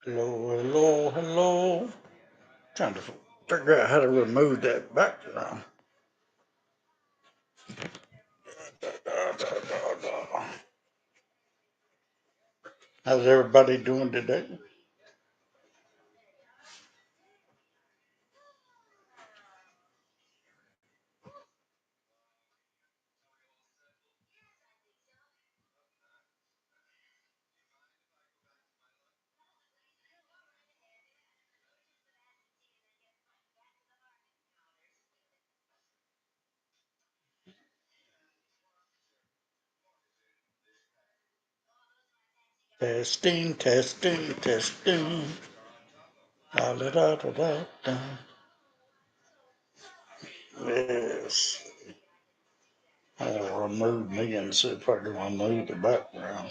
Hello, hello, hello. Trying to figure out how to remove that background. How's everybody doing today? Testing, testing, testing. Da, da, da, da, da, da. Yes. I'll remove me and see if I can remove the background.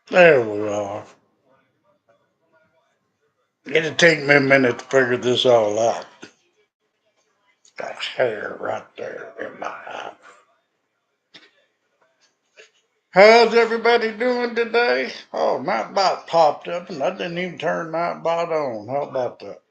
There we are. It'll take me a minute to figure this all out. Got hair right there in my eye. How's everybody doing today? Oh, Nightbot popped up and I didn't even turn Nightbot on. How about that?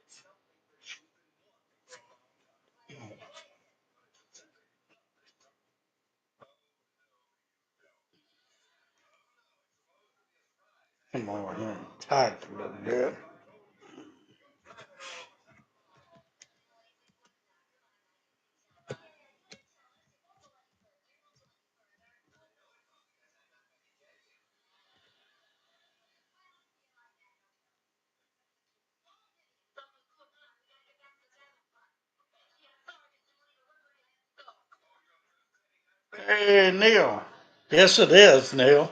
Come on here and type a little bit. Hey, Neil. Yes, it is, Neil.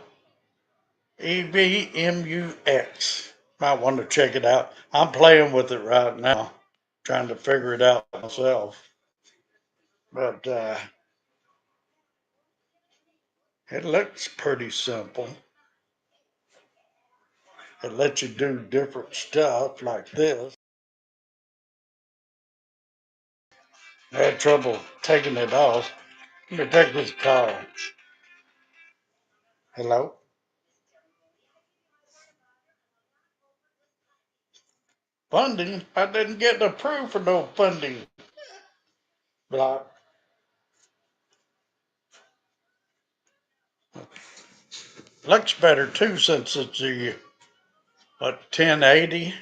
Evmux. Might want to check it out. I'm playing with it right now, trying to figure it out myself. But it looks pretty simple. It lets you do different stuff like this. I had trouble taking it off. Let me take this call. Hello? Funding? I didn't get approved for no funding. Block. Looks better too since it's the 1080.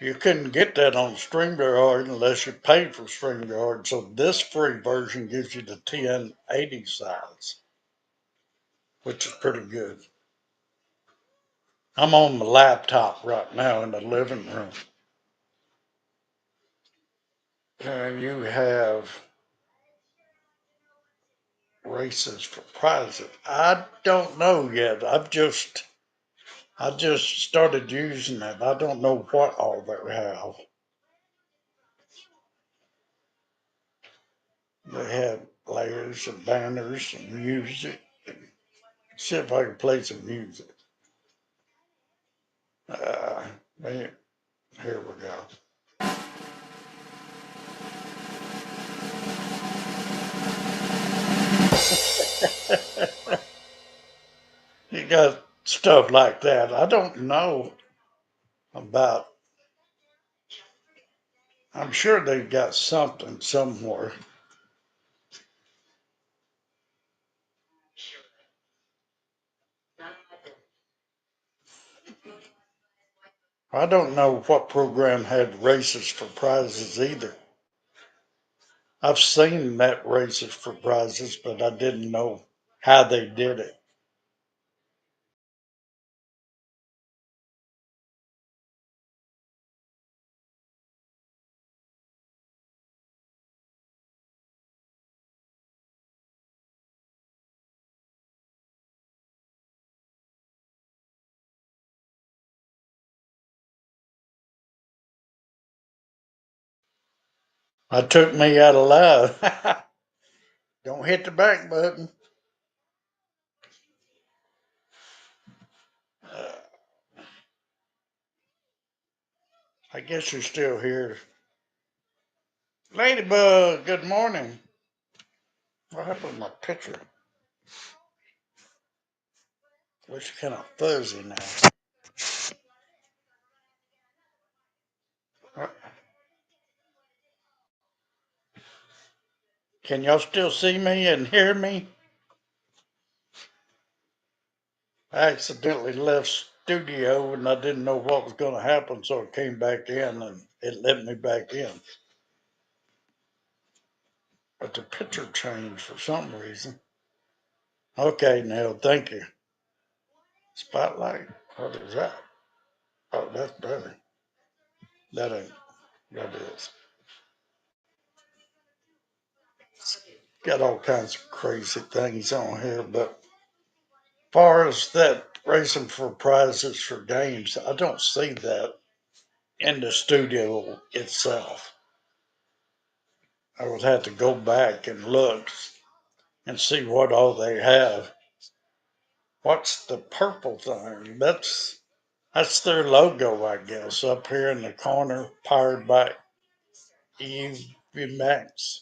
You couldn't get that on StreamYard unless you paid for StreamYard. So this free version gives you the 1080 size, which is pretty good. I'm on my laptop right now in the living room. And you have races for prizes. I don't know yet. I just started using it. I don't know what all they have. They have layers and banners and music. See if I can play some music. Man, here we go. You got stuff like that. I don't know about. I'm sure they've got something somewhere. I don't know what program had races for prizes either. I've seen that races for prizes, but I didn't know how they did it. I took me out alive. Don't hit the back button. I guess you're still here. Ladybug, good morning. What happened to my picture? Looks kind of fuzzy now. Can y'all still see me and hear me? I accidentally left studio and I didn't know what was going to happen, so I came back in and it let me back in. But the picture changed for some reason. Okay, Neil, thank you. Spotlight? What is that? Oh, that's better. That ain't. That is. Got all kinds of crazy things on here, but as far as that racing for prizes for games, I don't see that in the studio itself. I would have to go back and look and see what all they have. What's the purple thing? That's their logo, I guess, up here in the corner, powered by Evmux.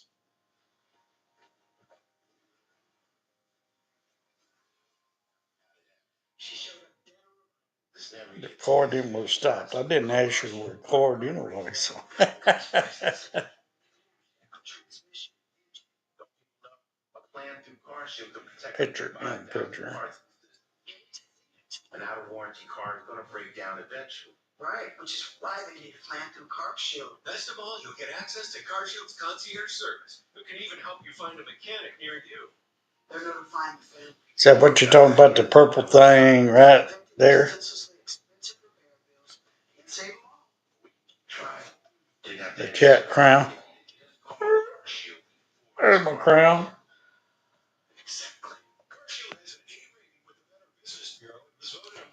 The recording was stopped. I didn't actually record anyway, so. Picture, picture. An out of warranty car is going to break down eventually. Right, which is why they need a plan through Car Shield. Best of all, you'll get access to Car Shield's concierge service, who can even help you find a mechanic near you. They're notifying the family. Is that what you're talking about, the purple thing right there? The cat crown. There's my crown.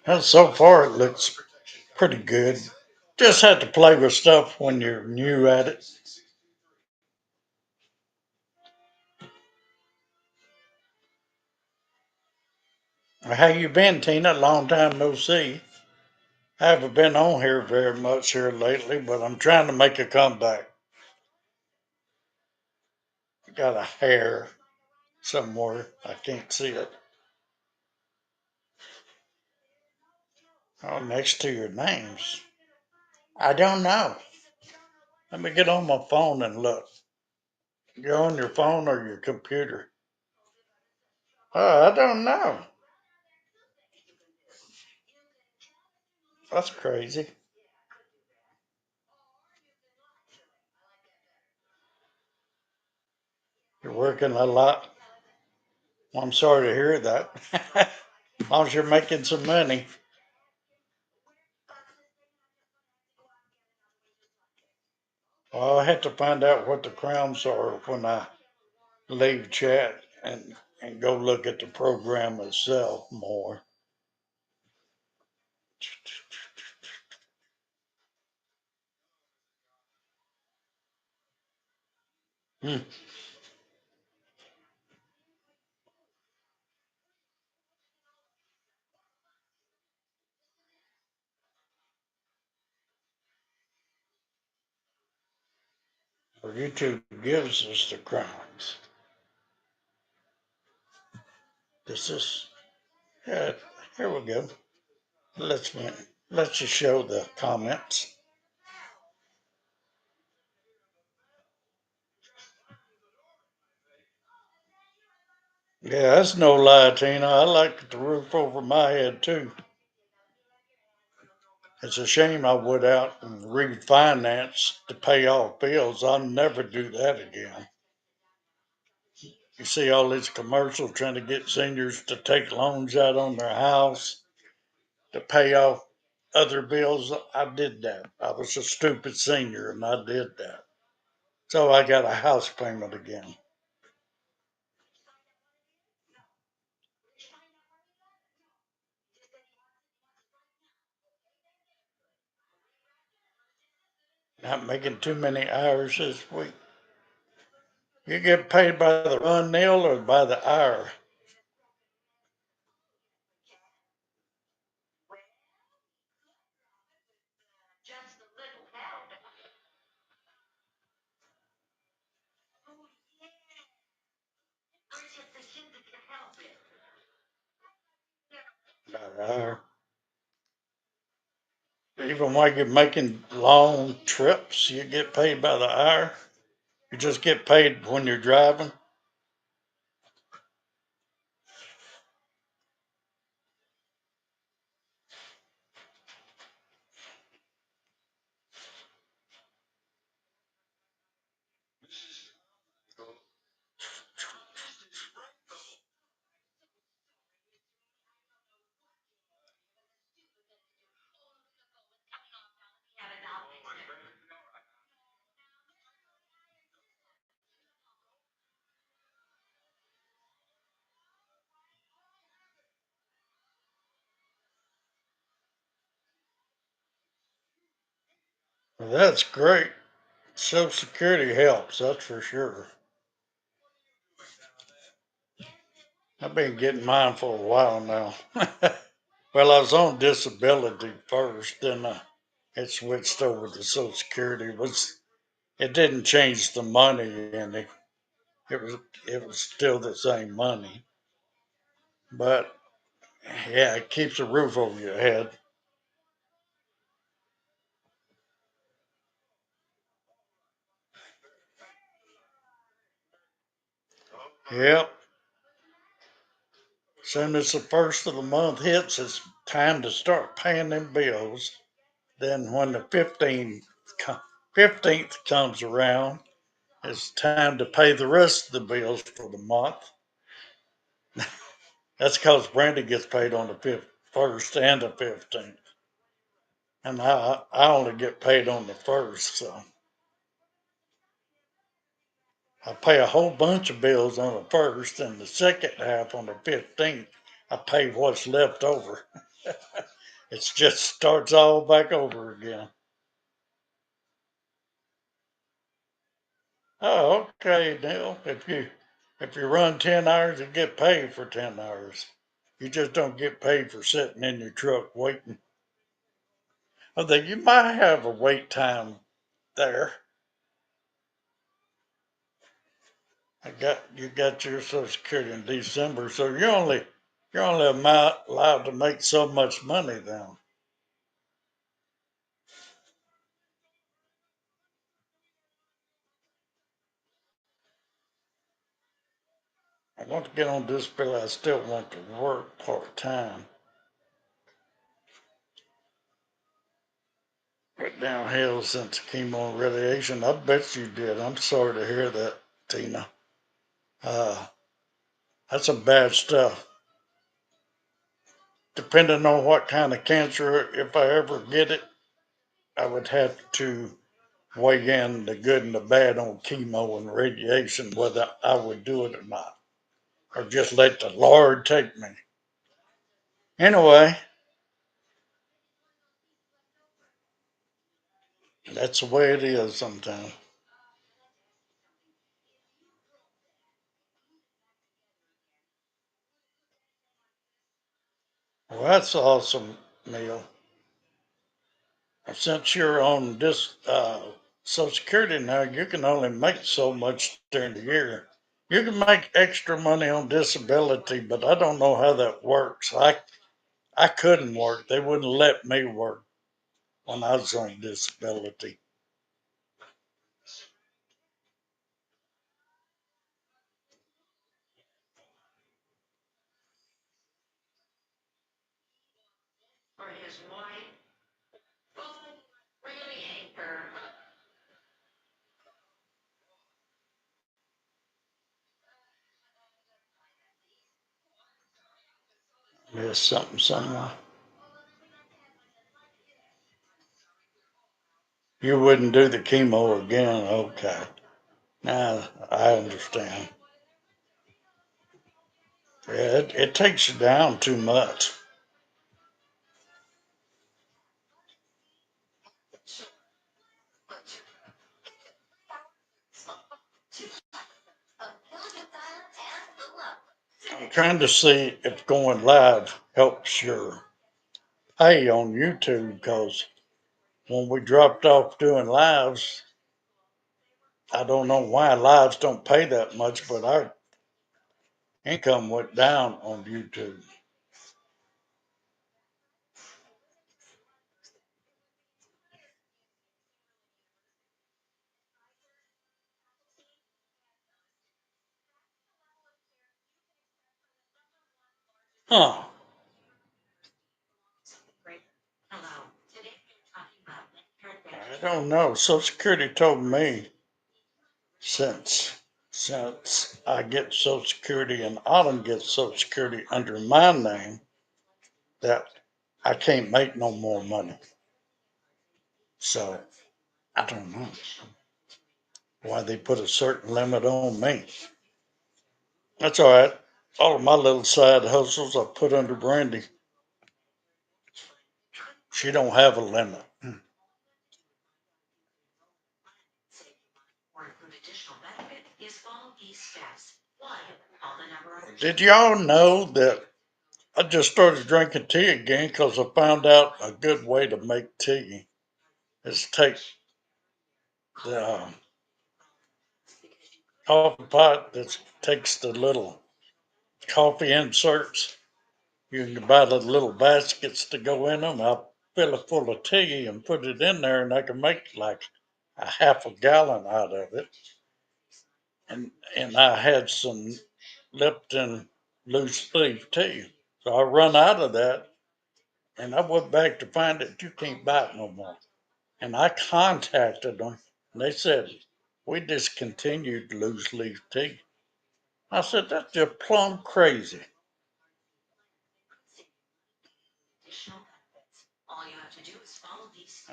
Well, so far it looks pretty good. Just have to play with stuff when you're new at it. How you been, Tina? Long time no see. I haven't been on here very much here lately, but I'm trying to make a comeback. Got a hair somewhere. I can't see it. Oh, next to your names. I don't know. Let me get on my phone and look. You're on your phone or your computer? I don't know. That's crazy. You're working a lot. Well, I'm sorry to hear that. As long as you're making some money. Well, I have to find out what the crowns are when I leave chat and go look at the program itself more. Hmm. Well, YouTube gives us the crowns. This is, yeah, here we go. Let's just show the comments. Yeah, that's no lie, Tina. I like the roof over my head too. It's a shame I went out and refinanced to pay off bills. I'll never do that again. You see all these commercials trying to get seniors to take loans out on their house to pay off other bills. I did that. I was a stupid senior and I did that. So I got a house payment again. Not making too many hours this week. You get paid by the run, Neil, or by the hour? Even while you're making long trips, you get paid by the hour. You just get paid when you're driving. Well, that's great. Social Security helps, that's for sure. I've been getting mine for a while now. Well, I was on disability first, then it switched over to Social Security. It didn't change the money, and it was it was still the same money, but yeah, it keeps a roof over your head. Yep. Soon as the first of the month hits, it's time to start paying them bills. Then when the 15th comes around, it's time to pay the rest of the bills for the month. That's because Brandy gets paid on the first and the 15th, and I only get paid on the first, so I pay a whole bunch of bills on the first, and the second half on the 15th, I pay what's left over. It just starts all back over again. Oh, okay, Neil. If you run 10 hours, you get paid for 10 hours. You just don't get paid for sitting in your truck waiting. Although you might have a wait time there. You got your Social Security in December, so you're only allowed to make so much money then. I want to get on disability. I still want to work part time. Went downhill since chemo and radiation. I bet you did. I'm sorry to hear that, Tina. Uh, that's some bad stuff. Depending on what kind of cancer, if I ever get it, I would have to weigh in the good and the bad on chemo and radiation, whether I would do it or not, or just let the Lord take me. Anyway, that's the way it is sometimes. Well, that's awesome, Neil. Since you're on this Social Security now, you can only make so much during the year. You can make extra money on disability, but I don't know how that works. I couldn't work. They wouldn't let me work when I was on disability. There's something somewhere. You wouldn't do the chemo again. Okay. Now I understand. Yeah, it takes you down too much. I'm trying to see if going live helps your pay on YouTube because when we dropped off doing lives, I don't know why lives don't pay that much, but income went down on YouTube. Huh. I don't know. Social Security told me since I get Social Security and Autumn gets Social Security under my name that I can't make no more money. So I don't know why they put a certain limit on me. That's all right. All of my little side hustles I put under Brandy. She don't have a limit. Did y'all know that I just started drinking tea again because I found out a good way to make tea is take the coffee pot that takes the little coffee inserts. You can buy the little baskets to go in them. I fill it full of tea and put it in there, and I can make like a half a gallon out of it. And I had some Lipton loose leaf tea. So I run out of that, and I went back to find that you can't buy it no more. And I contacted them, and they said, we discontinued loose leaf tea. I said, that's just plumb crazy.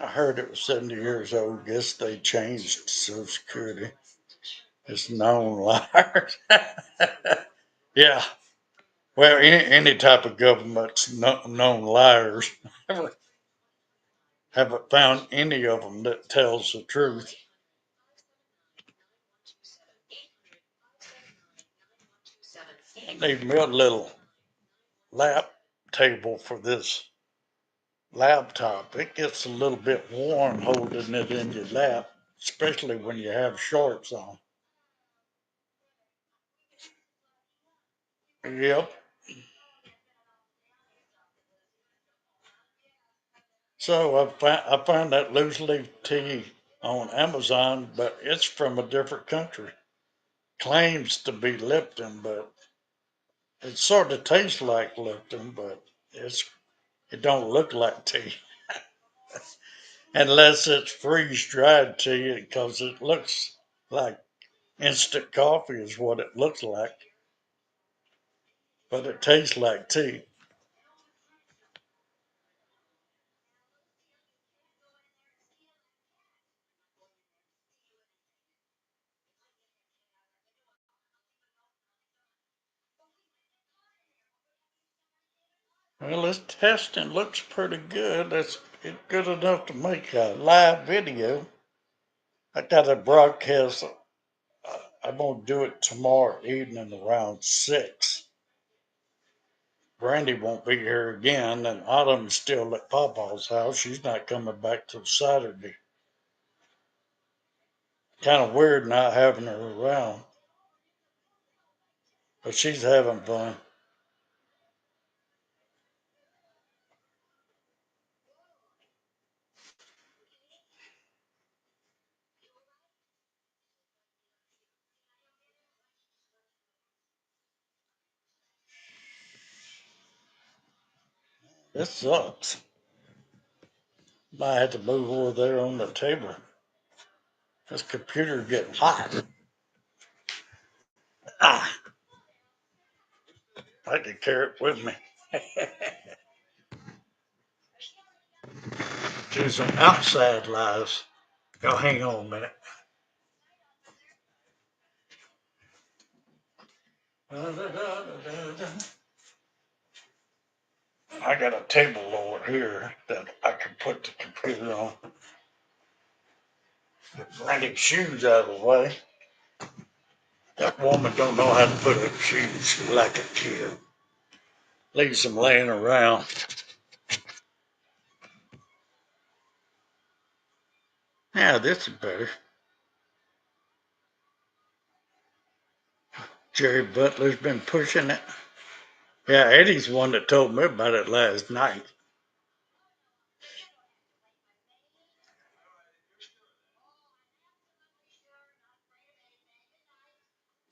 I heard it was 70 years old. Guess they changed Social Security. It's known liars. Yeah. Well, any type of government's known liars. Haven't found any of them that tells the truth. I need me a little lap table for this laptop. It gets a little bit warm holding it in your lap, especially when you have shorts on. Yep. So I found that loose leaf tea on Amazon, but it's from a different country. Claims to be Lipton, but it sort of tastes like Lipton, but it don't look like tea unless it's freeze dried tea because it looks like instant coffee is what it looks like, but it tastes like tea. Well, this testing looks pretty good. It's good enough to make a live video. I got a broadcast. I'm gonna do it tomorrow evening around 6. Brandy won't be here again, and Autumn's still at Papa's house. She's not coming back till Saturday. Kind of weird not having her around, but she's having fun. This sucks. Might have to move over there on the table. This computer getting hot. Ah, I can carry it with me. Do some outside lives. Y'all hang on a minute. I got a table over here that I can put the computer on. Bring shoes out of the way. That woman don't know how to put her shoes like a kid. Leaves them laying around. Yeah, this is better. Jerry Butler's been pushing it. Yeah, Eddie's the one that told me about it last night.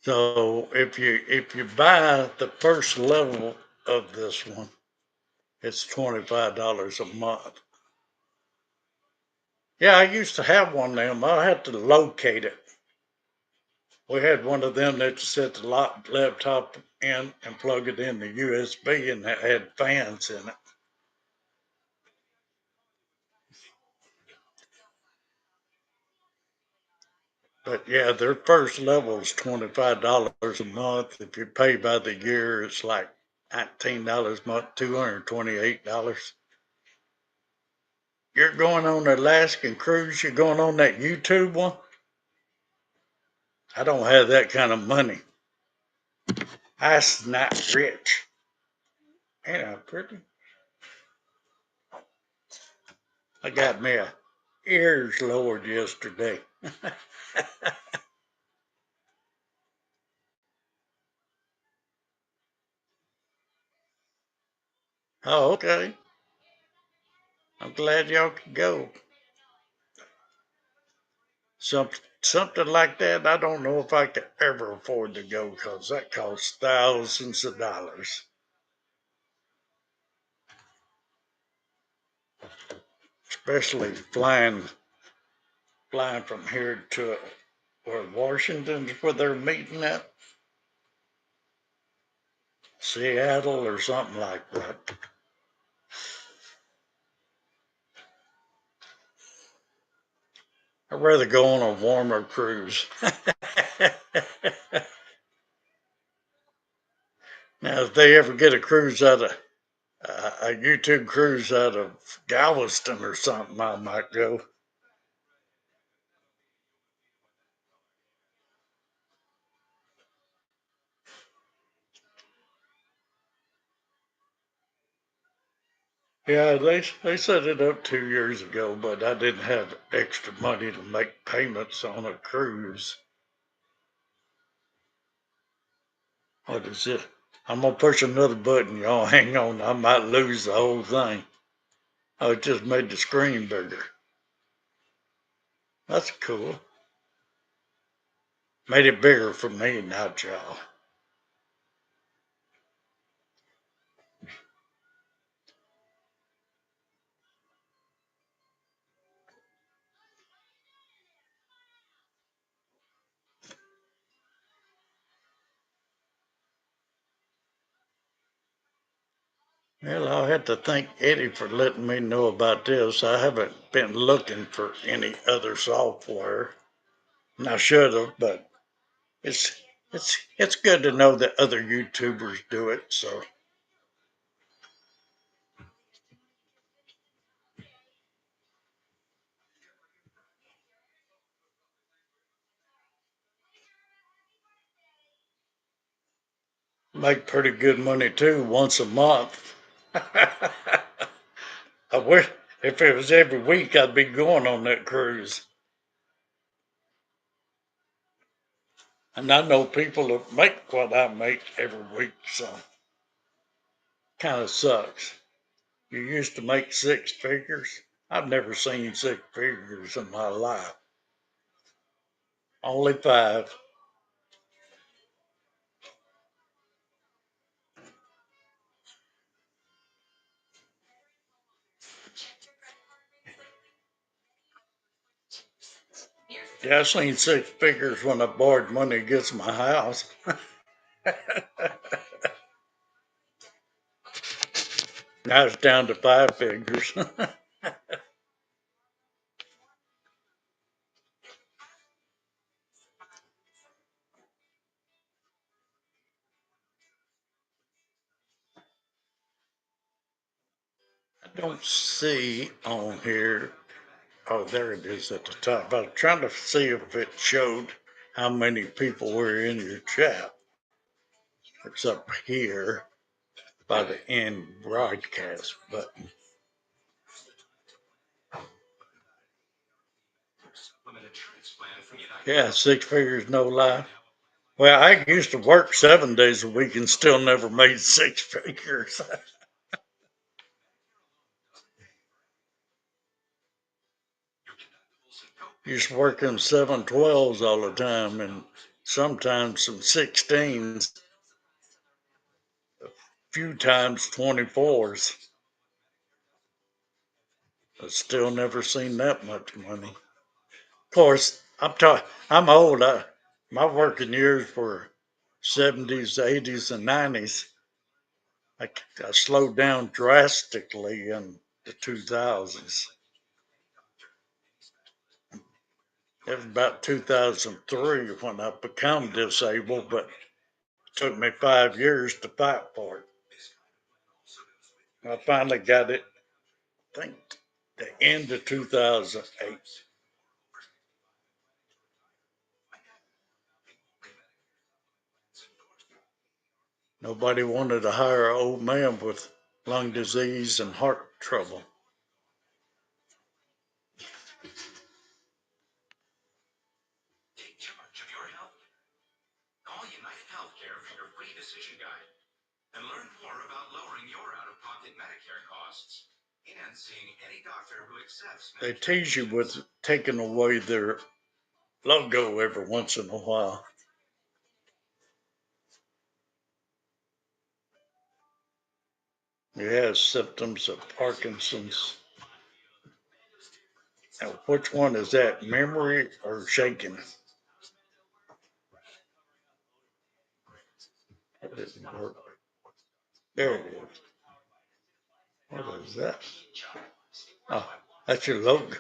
So if you buy the first level of this one, it's $25 a month. Yeah, I used to have one of them. I had to locate it. We had one of them that you set the laptop in and plug it in the USB, and it had fans in it. But yeah, their first level is $25 a month. If you pay by the year, it's like $19 a month, $228. You're going on the Alaskan cruise. You're going on that YouTube one. I don't have that kind of money. That's not rich. Ain't I pretty? I got me a ears lowered yesterday. Oh, okay. I'm glad y'all could go. Something like that, I don't know if I could ever afford to go because that costs thousands of dollars. Especially flying from here to where Washington's where they're meeting at, Seattle or something like that. I'd rather go on a warmer cruise. Now, if they ever get a cruise out of a YouTube cruise out of Galveston or something, I might go. Yeah, they set it up 2 years ago, but I didn't have extra money to make payments on a cruise. What is it? I'm gonna push another button, y'all. Hang on, I might lose the whole thing. Oh, it just made the screen bigger. That's cool. Made it bigger for me, not y'all. Well, I'll have to thank Eddie for letting me know about this. I haven't been looking for any other software. And I should have, but it's it's good to know that other YouTubers do it. So make pretty good money too once a month. I wish if it was every week, I'd be going on that cruise. And I know people that make what I make every week, so kind of sucks. You used to make six figures. I've never seen six figures in my life. Only five. Yeah, I seen six figures when I borrowed money against my house. Now it's down to five figures. I don't see on here. Oh, there it is at the top. I was trying to see if it showed how many people were in your chat. It's up here by the end broadcast button. Yeah, six figures, no lie. Well, I used to work 7 days a week and still never made six figures. Used to work them 712s all the time and sometimes some 16s, a few times 24s. I still never seen that much money. Of course, I'm old. My working years were 70s, 80s, and 90s. I slowed down drastically in the 2000s. It was about 2003 when I became disabled, but it took me 5 years to fight for it. I finally got it, I think, the end of 2008. Nobody wanted to hire an old man with lung disease and heart trouble. They tease you with taking away their logo every once in a while. He has symptoms of Parkinson's. Now, which one is that, memory or shaking? That didn't work. There it is. What is that? Oh, that's your logo.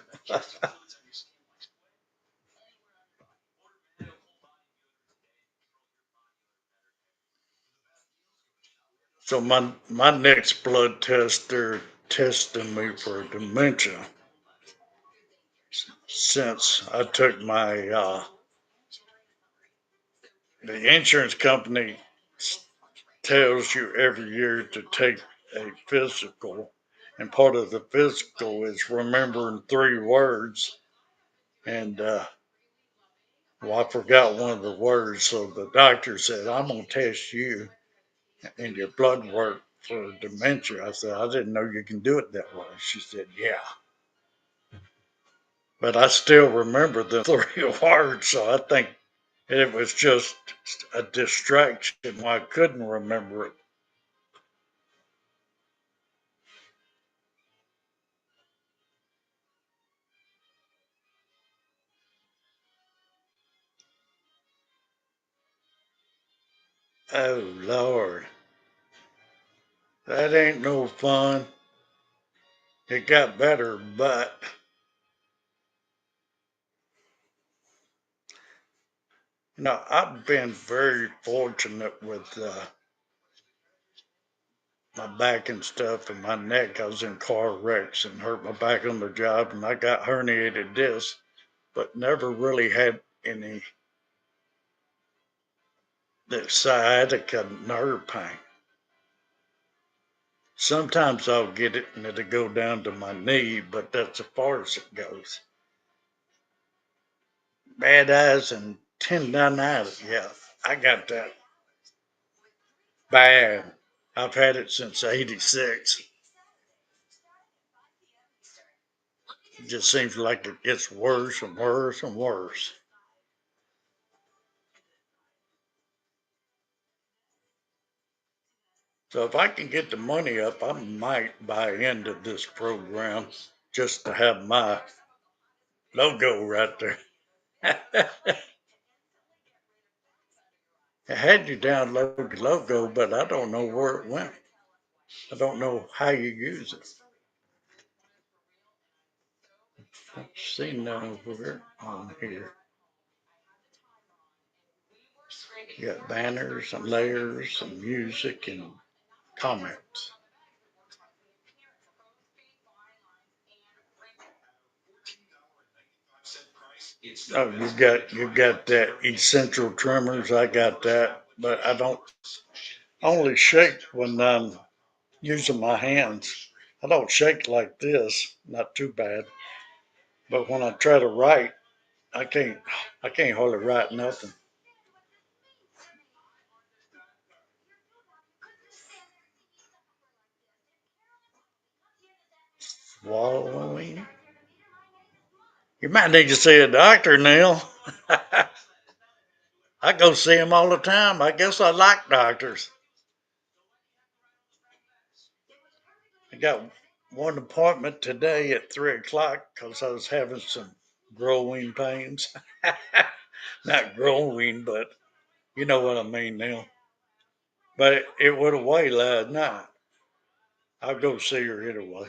So my next blood test, they're testing me for dementia since I took my the insurance company tells you every year to take a physical, and part of the physical is remembering 3 words. And well, I forgot one of the words, so the doctor said, "I'm gonna test you and your blood work for dementia." I said, "I didn't know you can do it that way." She said, "Yeah." But I still remember the 3 words, so I think it was just a distraction why I couldn't remember it. Oh Lord, that ain't no fun. It got better, but I've been very fortunate with my back and stuff and my neck. I was in car wrecks and hurt my back on the job, and I got herniated discs, but never really had any that sciatica nerve pain. Sometimes I'll get it and it'll go down to my knee, but that's as far as it goes. Bad eyes and tendonitis, yeah, I got that bad. I've had it since '86. It just seems like it gets worse and worse and worse. So if I can get the money up, I might buy into this program just to have my logo right there. I had you download the logo, but I don't know where it went. I don't know how you use it. Let's see now where on here. You got banners and layers and music and comments. Oh, you got that essential tremors. I got that, but I don't only shake when I'm using my hands. I don't shake like this, not too bad. But when I try to write, I can't. I can't hardly write nothing. Swallowing. You might need to see a doctor, Neil. I go see him all the time. I guess I like doctors. I got one appointment today at 3 o'clock because I was having some growing pains. Not growing, but you know what I mean, Neil. But it went away last night. I'll go see her anyway.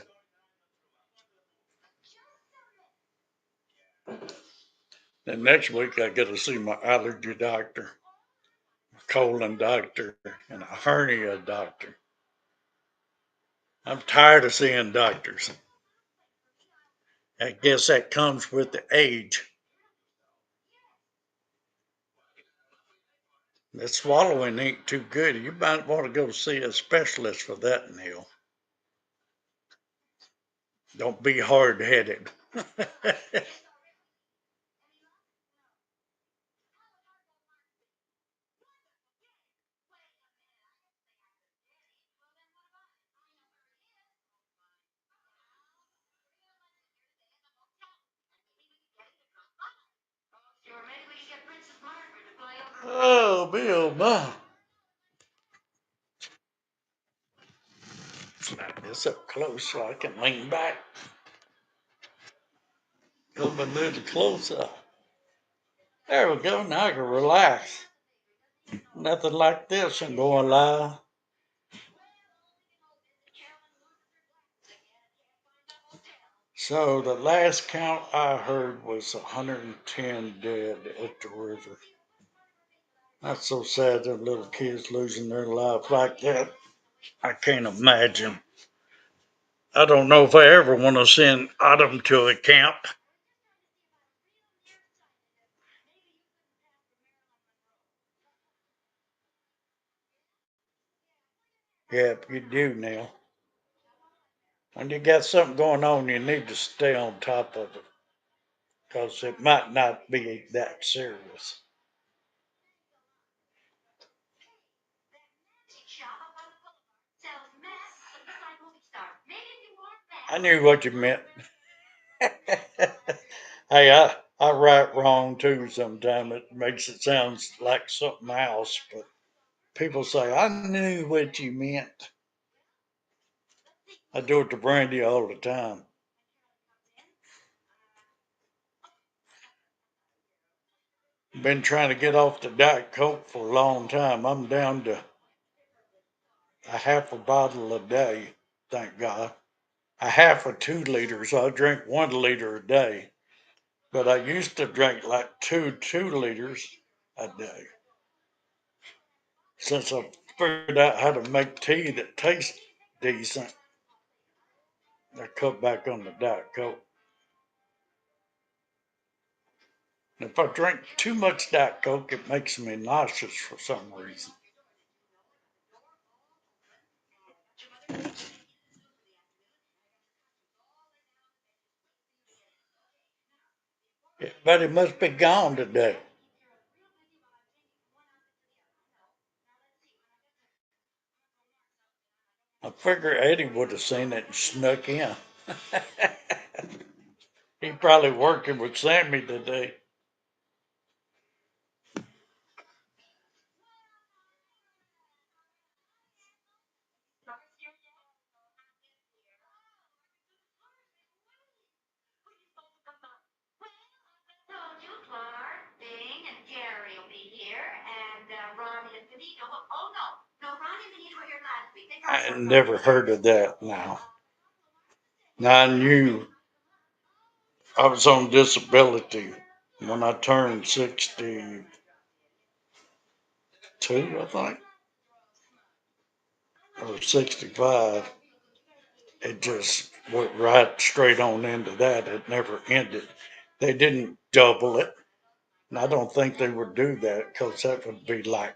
Then next week I get to see my allergy doctor, colon doctor, and a hernia doctor. I'm tired of seeing doctors. I guess that comes with the age. That swallowing ain't too good. You might want to go see a specialist for that, Neil. Don't be hard headed. Oh, Bill, my. Slide this up close so I can lean back. Come a little closer. There we go. Now I can relax. Nothing like this and going live. So the last count I heard was 110 dead at the river. That's so sad that little kids losing their life like that. I can't imagine. I don't know if I ever want to send Autumn to a camp. Yep, you do now. When you got something going on, you need to stay on top of it because it might not be that serious. I knew what you meant. Hey, I write wrong too sometimes. It makes it sound like something else, but people say, I knew what you meant. I do it to Brandy all the time. Been trying to get off the Diet Coke for a long time. I'm down to a half a bottle a day, thank God. A half of 2 liters. I drink 1 liter a day. But I used to drink like two liters a day. Since I figured out how to make tea that tastes decent, I cut back on the Diet Coke. And if I drink too much Diet Coke, it makes me nauseous for some reason. But it must be gone today. I figure Eddie would have seen it and snuck in. He probably working with Sammy today. I never heard of that now. Now I knew I was on disability when I turned 62, I think, or 65. It just went right straight on into that. It never ended. They didn't double it. And I don't think they would do that because that would be like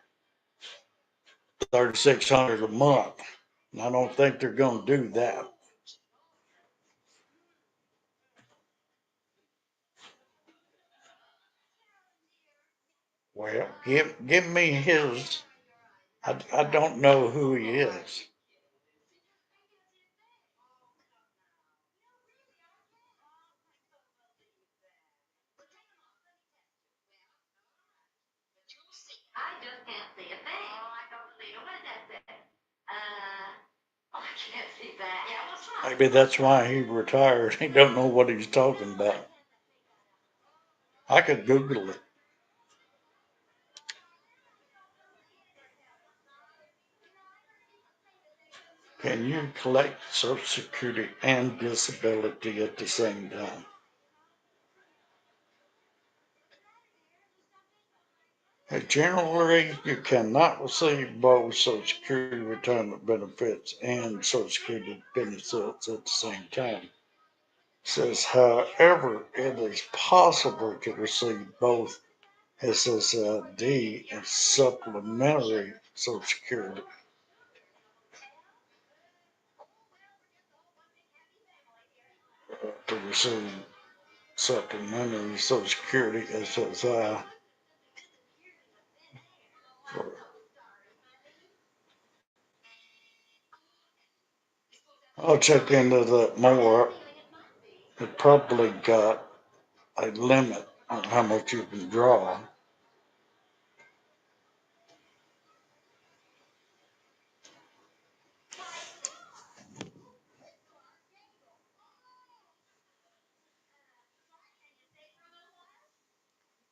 3,600 a month. And I don't think they're going to do that. Well, give me his. I don't know who he is. Maybe that's why he retired. He don't know what he's talking about. I could Google it. Can you collect Social Security and disability at the same time? Generally, you cannot receive both Social Security retirement benefits and Social Security benefits at the same time. It says, however, it is possible to receive both SSID and supplementary Social Security. To receive supplementary Social Security SSI. I'll check into that more. It probably got a limit on how much you can draw.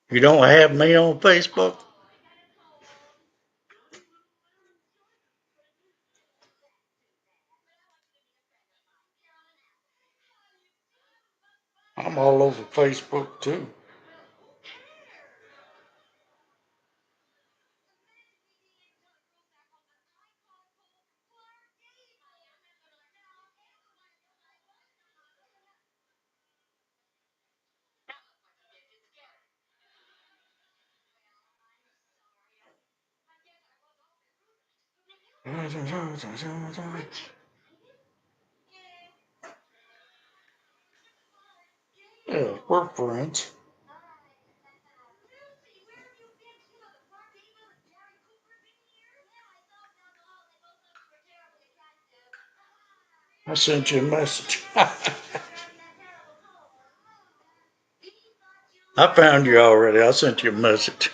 You don't have me on Facebook? I'm all over Facebook too. Yeah, we're friends. I sent you a message. I found you already. I sent you a message.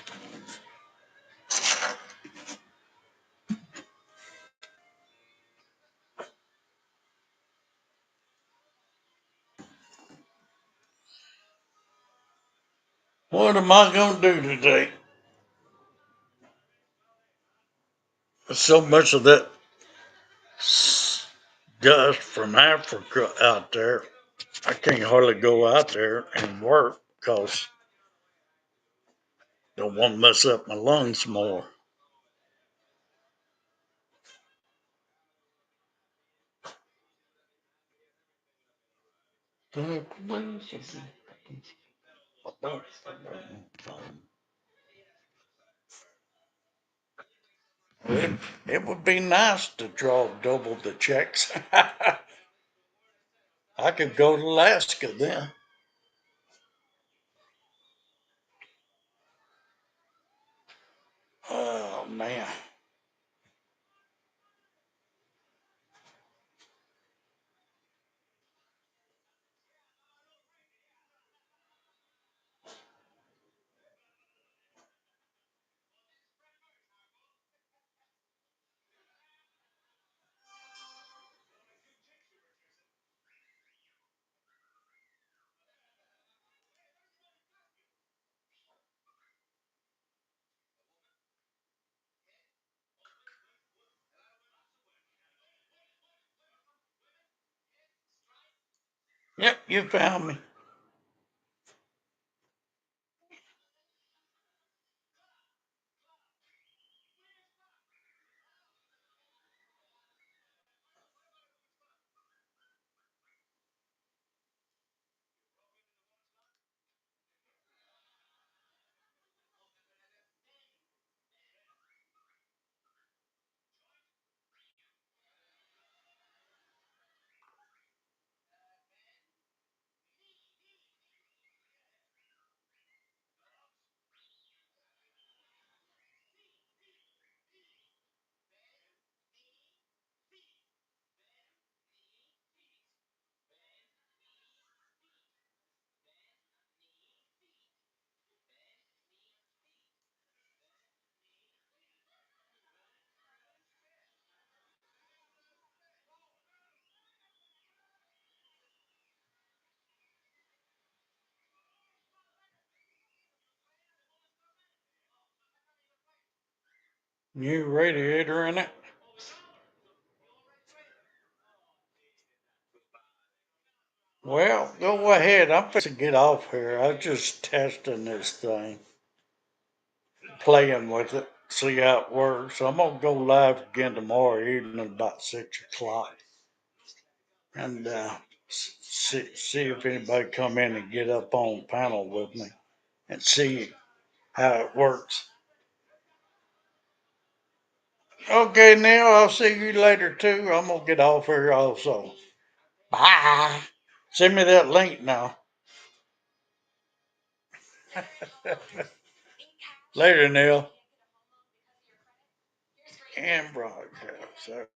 What am I going to do today? There's so much of that dust from Africa out there. I can't hardly go out there and work because they want to mess up my lungs more. It would be nice to draw double the checks. I could go to Alaska then. Oh man. Yep, you found me. New radiator in it. Well, go ahead. I'm fixing to get off here. I was just testing this thing, playing with it, see how it works. I'm gonna go live again tomorrow evening about 6 o'clock, and see if anybody come in and get up on panel with me and see how it works. Okay, Neil, I'll see you later too. I'm gonna get off here also. Bye. Send me that link now. Later, Neil. And broadcast.